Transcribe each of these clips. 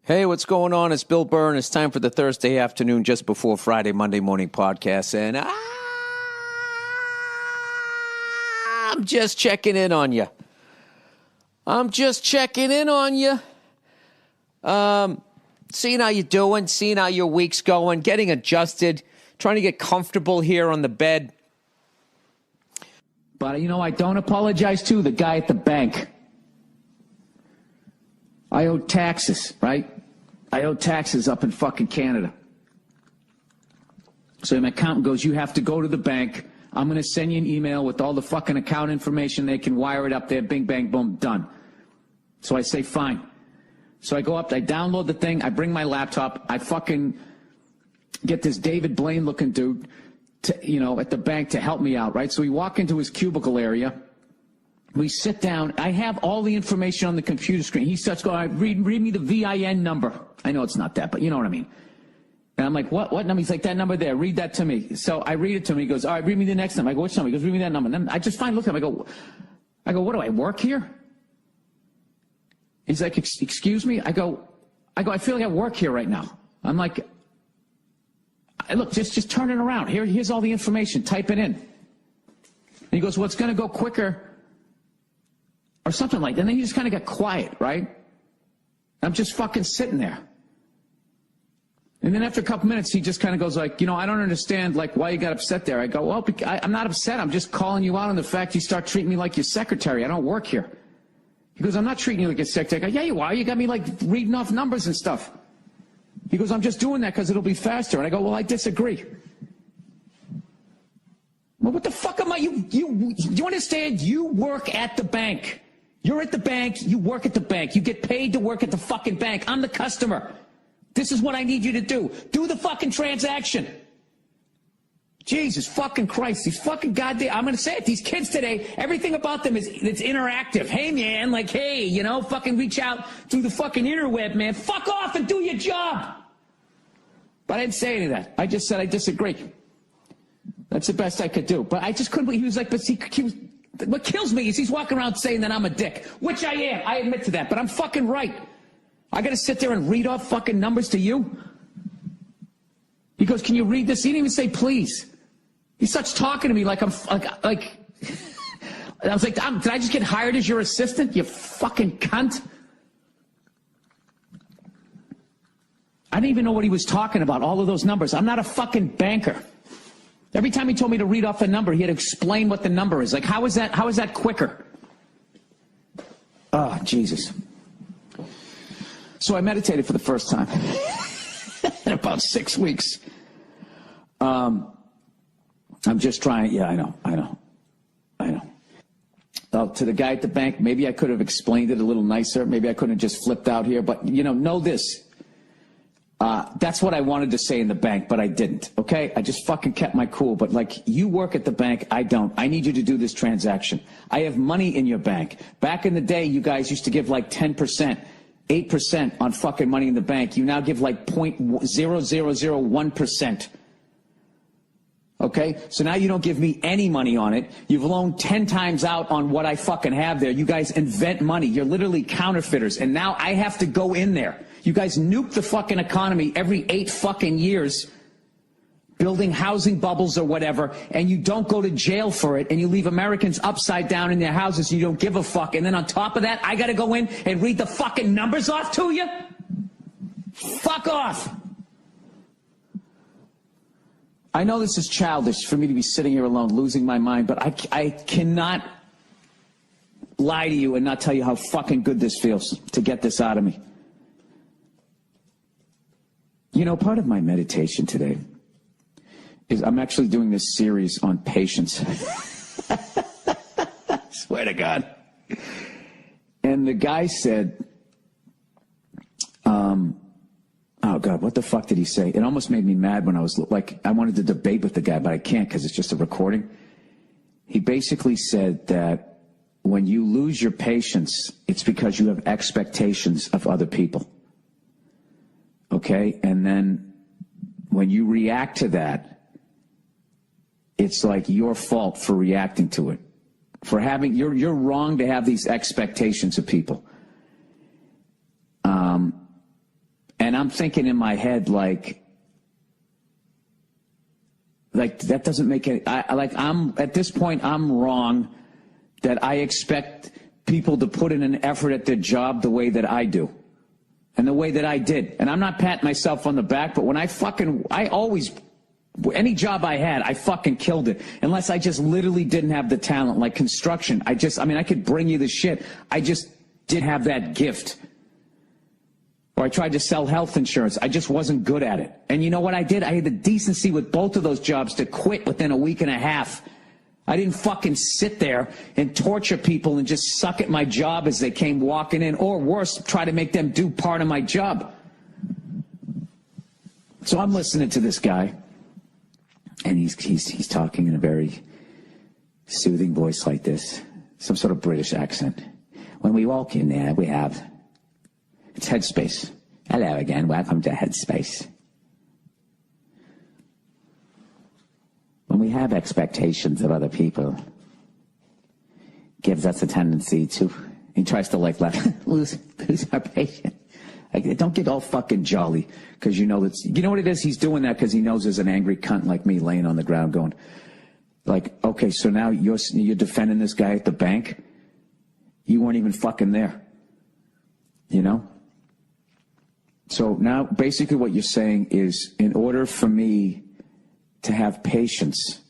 Hey, what's going on? It's Bill Burr, and it's time for the Thursday afternoon, just before Friday, Monday morning podcast. And I'm just checking in on you. Seeing how you're doing, seeing how your week's going, getting adjusted, trying to get comfortable here on the bed. But, I don't apologize to the guy at the bank. I owe taxes, right? I owe taxes up in fucking Canada. So my accountant goes, you have to go to the bank. I'm going to send you an email with all the fucking account information. They can wire it up there. Bing, bang, boom, done. So I say, fine. So I go up, I download the thing. I bring my laptop. I fucking get this David Blaine looking dude at the bank to help me out, right? So we walk into his cubicle area. We sit down. I have all the information on the computer screen. He starts going, read me the VIN number. I know it's not that, but you know what I mean. And I'm like, what number? He's like, that number there. Read that to me. So I read it to him. He goes, all right, read me the next number. I go, which number? He goes, read me that number. And then I just finally look at him. I go, what do I work here? He's like, excuse me? I go, I feel like I work here right now. I'm like, look, just turn it around. Here's all the information. Type it in. And he goes, well, it's going to go quicker. Or something like that. And then he just kind of got quiet, right? I'm just fucking sitting there. And then after a couple minutes, he just kind of goes like, I don't understand, like, why you got upset there. I go, well, I'm not upset. I'm just calling you out on the fact you start treating me like your secretary. I don't work here. He goes, I'm not treating you like a secretary. I go, yeah, you are. You got me, like, reading off numbers and stuff. He goes, I'm just doing that because it'll be faster. And I go, well, I disagree. Well, what the fuck am I? You understand? You work at the bank. You're at the bank, you work at the bank. You get paid to work at the fucking bank. I'm the customer. This is what I need you to do. Do the fucking transaction. Jesus fucking Christ. These fucking goddamn, I'm going to say it, these kids today, everything about them it's interactive. Hey, man, like, hey, fucking reach out through the fucking interweb, man. Fuck off and do your job. But I didn't say any of that. I just said I disagree. That's the best I could do. But I just couldn't believe, he was like, but he was, what kills me is he's walking around saying that I'm a dick, which I am. I admit to that, but I'm fucking right. I got to sit there and read off fucking numbers to you? He goes, can you read this? He didn't even say please. He starts talking to me like I'm like I was like, did I just get hired as your assistant, you fucking cunt? I didn't even know what he was talking about, all of those numbers. I'm not a fucking banker. Every time he told me to read off a number, he had to explain what the number is. Like, how is that quicker? Oh, Jesus. So I meditated for the first time in about 6 weeks. I'm just trying. Yeah, I know. To the guy at the bank, maybe I could have explained it a little nicer. Maybe I couldn't have just flipped out here. But, know this. That's what I wanted to say in the bank, but I didn't, okay? I just fucking kept my cool. But, like, you work at the bank, I don't. I need you to do this transaction. I have money in your bank. Back in the day, you guys used to give, like, 10%, 8% on fucking money in the bank. You now give, like, 0.0001%. Okay? So now you don't give me any money on it. You've loaned 10 times out on what I fucking have there. You guys invent money. You're literally counterfeiters. And now I have to go in there. You guys nuke the fucking economy every 8 fucking years, building housing bubbles or whatever, and you don't go to jail for it, and you leave Americans upside down in their houses, and you don't give a fuck. And then on top of that, I got to go in and read the fucking numbers off to you? Fuck off. I know this is childish for me to be sitting here alone, losing my mind, but I cannot lie to you and not tell you how fucking good this feels to get this out of me. Part of my meditation today is I'm actually doing this series on patience. Swear to God. And the guy said, oh God, what the fuck did he say? It almost made me mad when I was like, I wanted to debate with the guy, but I can't because it's just a recording. He basically said that when you lose your patience, it's because you have expectations of other people. Okay, and then when you react to that, it's like your fault for reacting to it. For having, you're wrong to have these expectations of people. And I'm thinking in my head, like that doesn't make any, I'm at this point, I'm wrong that I expect people to put in an effort at their job the way that I do and the way that I did. And I'm not patting myself on the back, but when I always, any job I had, I fucking killed it. Unless I just literally didn't have the talent, like construction. I could bring you the shit. I just didn't have that gift. Or I tried to sell health insurance. I just wasn't good at it. And you know what I did? I had the decency with both of those jobs to quit within a week and a half. I didn't fucking sit there and torture people and just suck at my job as they came walking in, or worse, try to make them do part of my job. So I'm listening to this guy, and he's talking in a very soothing voice like this, some sort of British accent. When we walk in there, we have... It's Headspace. Hello again. Welcome to Headspace. When we have expectations of other people, gives us a tendency to, he tries to lose our patience. Like, don't get all fucking jolly because you know what it is? He's doing that because he knows there's an angry cunt like me laying on the ground going, like, okay, so now you're defending this guy at the bank. You weren't even fucking there. You know? So now basically what you're saying is in order for me to have patience,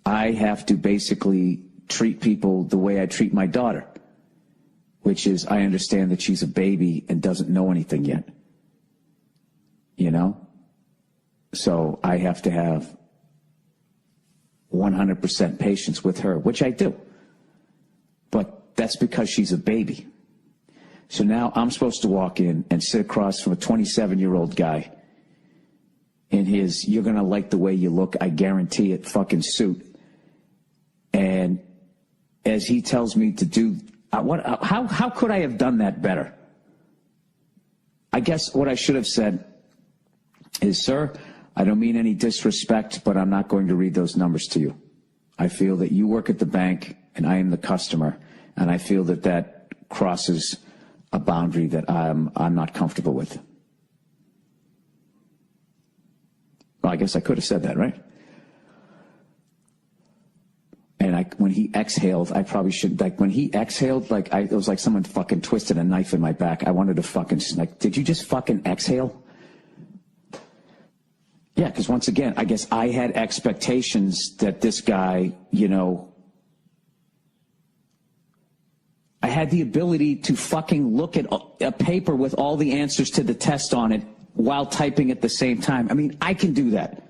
I have to basically treat people the way I treat my daughter, which is I understand that she's a baby and doesn't know anything yet. You know? So I have to have 100% patience with her, which I do. But that's because she's a baby. So now I'm supposed to walk in and sit across from a 27-year-old guy in his, you're going to like the way you look, I guarantee it, fucking suit. And as he tells me to do, how could I have done that better? I guess what I should have said is, sir, I don't mean any disrespect, but I'm not going to read those numbers to you. I feel that you work at the bank and I am the customer, and I feel that that crosses a boundary that I'm not comfortable with. Well, I guess I could have said that, right? And when he exhaled, I probably should, when he exhaled, it was like someone fucking twisted a knife in my back. I wanted to fucking, did you just fucking exhale? Yeah, because once again, I guess I had expectations that this guy, I had the ability to fucking look at a paper with all the answers to the test on it while typing at the same time. I mean, I can do that.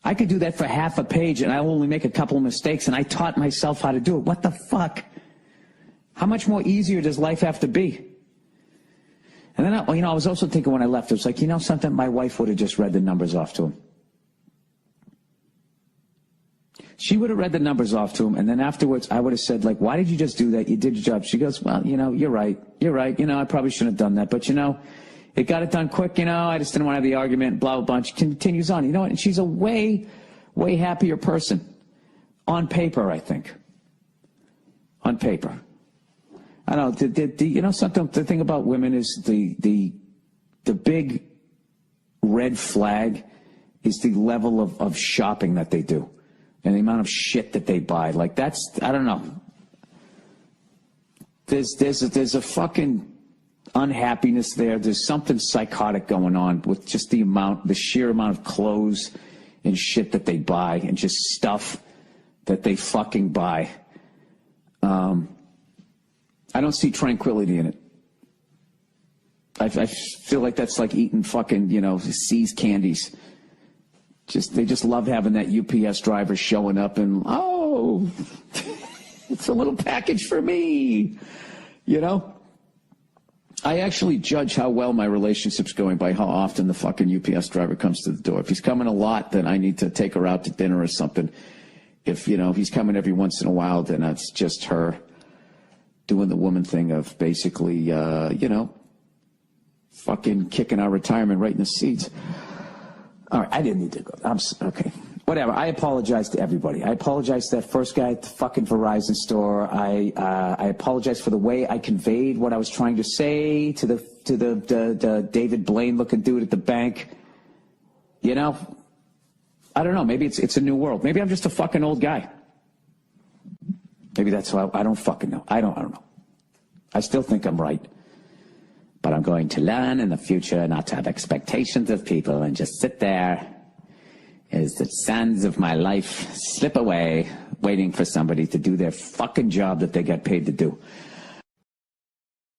I could do that for half a page and I'll only make a couple of mistakes, and I taught myself how to do it. What the fuck? How much more easier does life have to be? And then, I was also thinking when I left, it was like, something, my wife would have just read the numbers off to him. She would have read the numbers off to him, and then afterwards I would have said, why did you just do that? You did your job. She goes, well, you're right. You're right. I probably shouldn't have done that. But, it got it done quick. I just didn't want to have the argument, blah, blah, blah. And she continues on. And she's a way, way happier person. On paper, I think. On paper. I don't know. Something, the thing about women is the big red flag is the level of shopping that they do. And the amount of shit that they buy. I don't know. There's a fucking unhappiness there. There's something psychotic going on with just the sheer amount of clothes and shit that they buy and just stuff that they fucking buy. I don't see tranquility in it. I feel like that's like eating fucking, C's candies. They just love having that UPS driver showing up and, oh, it's a little package for me, I actually judge how well my relationship's going by how often the fucking UPS driver comes to the door. If he's coming a lot, then I need to take her out to dinner or something. If, he's coming every once in a while, then that's just her doing the woman thing of basically, fucking kicking our retirement right in the seats. All right, I didn't need to go. Okay. whatever. I apologize to everybody. I apologize to that first guy at the fucking Verizon store. I apologize for the way I conveyed what I was trying to say to the David Blaine looking dude at the bank. You know, I don't know. Maybe it's a new world. Maybe I'm just a fucking old guy. Maybe that's why I don't fucking know. I don't know. I still think I'm right. But I'm going to learn in the future not to have expectations of people and just sit there as the sands of my life slip away, waiting for somebody to do their fucking job that they get paid to do.